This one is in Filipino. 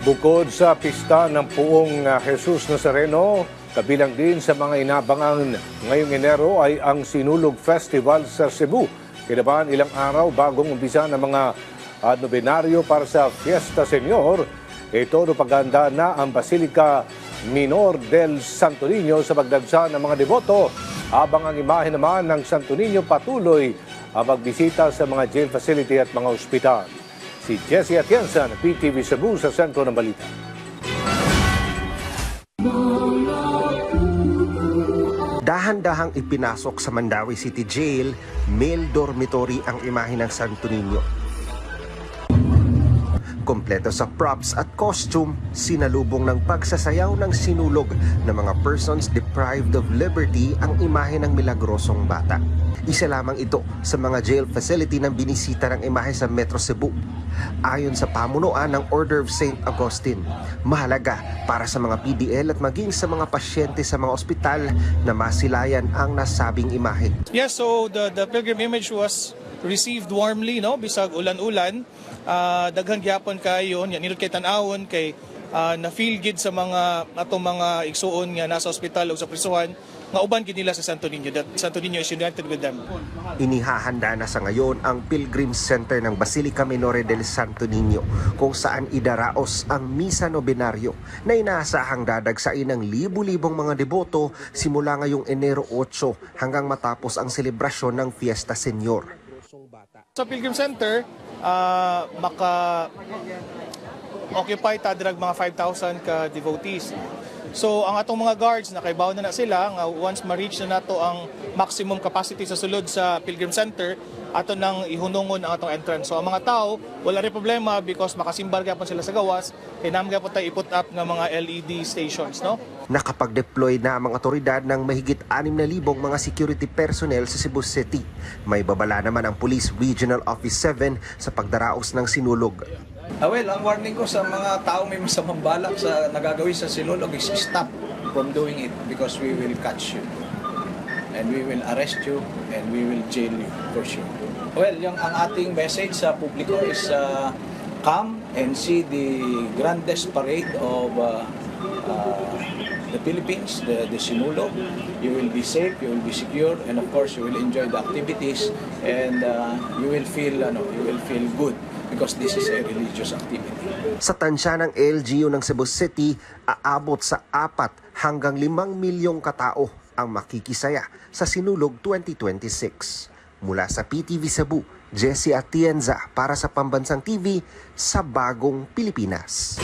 Bukod sa pista ng Puong Jesus Nazareno, kabilang din sa mga inabangan ngayong Enero ay ang Sinulog Festival sa Cebu. Kinabahan ilang araw bagong umpisa ng mga nobenaryo para sa Fiesta Señor. Ito paganda na ang Basilica Minor del Santo Niño sa pagdagsa ng mga deboto, habang ang imahe naman ng Santo Niño patuloy ang magbisita sa mga jail facility at mga ospital. Si Jessie Atienza ng PTV Cebu sa sentro ng balita. Dahan-dahang ipinasok sa Mandawi City Jail, male dormitory ang imahe ng Santo Niño. Kompleto sa props at costume, sinalubong ng pagsasayaw ng sinulog ng mga persons deprived of liberty ang imahe ng milagrosong bata. Isa lamang ito sa mga jail facility ng binisita ng imahe sa Metro Cebu. Ayon sa pamunuan ng Order of St. Augustine, mahalaga para sa mga PDL at maging sa mga pasyente sa mga ospital na masilayan ang nasabing imahe. Yes, so the pilgrim image was received warmly, no, bisag ulan-ulan. Daghan gyapon kayo yan nilot kay tan-awon kay na feel good sa mga atong mga igsuon nga nasa ospital o sa prisuhan nga uban gid nila sa Santo Niño, that Santo Niño is united with them. Inihahanda na sa ngayon ang Pilgrim Center ng Basilica Minor del Santo Niño, kung saan idaraos ang misa nobenaryo na inaasahang dadagsain ng libu-libong mga deboto simula ngayong Enero 8 hanggang matapos ang selebrasyon ng Fiesta Señor. Sa Pilgrim Center, maka-occupy ta dirag mga 5,000 ka devotees. So ang atong mga guards nakaibaw na sila nga once ma-reach na nato ang maximum capacity sa sulod sa Pilgrim Center, ato nang ihunungon ang atong entrance. So ang mga tao wala rin problema because makasimbar gyapon sila sa gawas, kay naman gyapon tayo i-put up nga mga LED stations, no? Nakapag-deploy na ang mga otoridad ng mahigit 6,000 mga security personnel sa Cebu City. May babala naman ang Police Regional Office 7 sa pagdaraos ng sinulog. Well, ang warning ko sa mga tao may masamang balak sa nagagawin sa sinulog is stop from doing it because we will catch you. And we will arrest you and we will jail you for sure. Well, ang ating message sa publiko is come and see the grandest parade of the Philippines, the Sinulog. You will be safe, you will be secure, and of course you will enjoy the activities, and you will feel good because this is a religious activity. Sa tansya ng LGU ng Cebu City, aabot sa 4 hanggang 5 milyong katao ang makikisaya sa Sinulog 2026. Mula sa PTV Cebu, Jessie Atienza para sa Pambansang TV sa Bagong Pilipinas.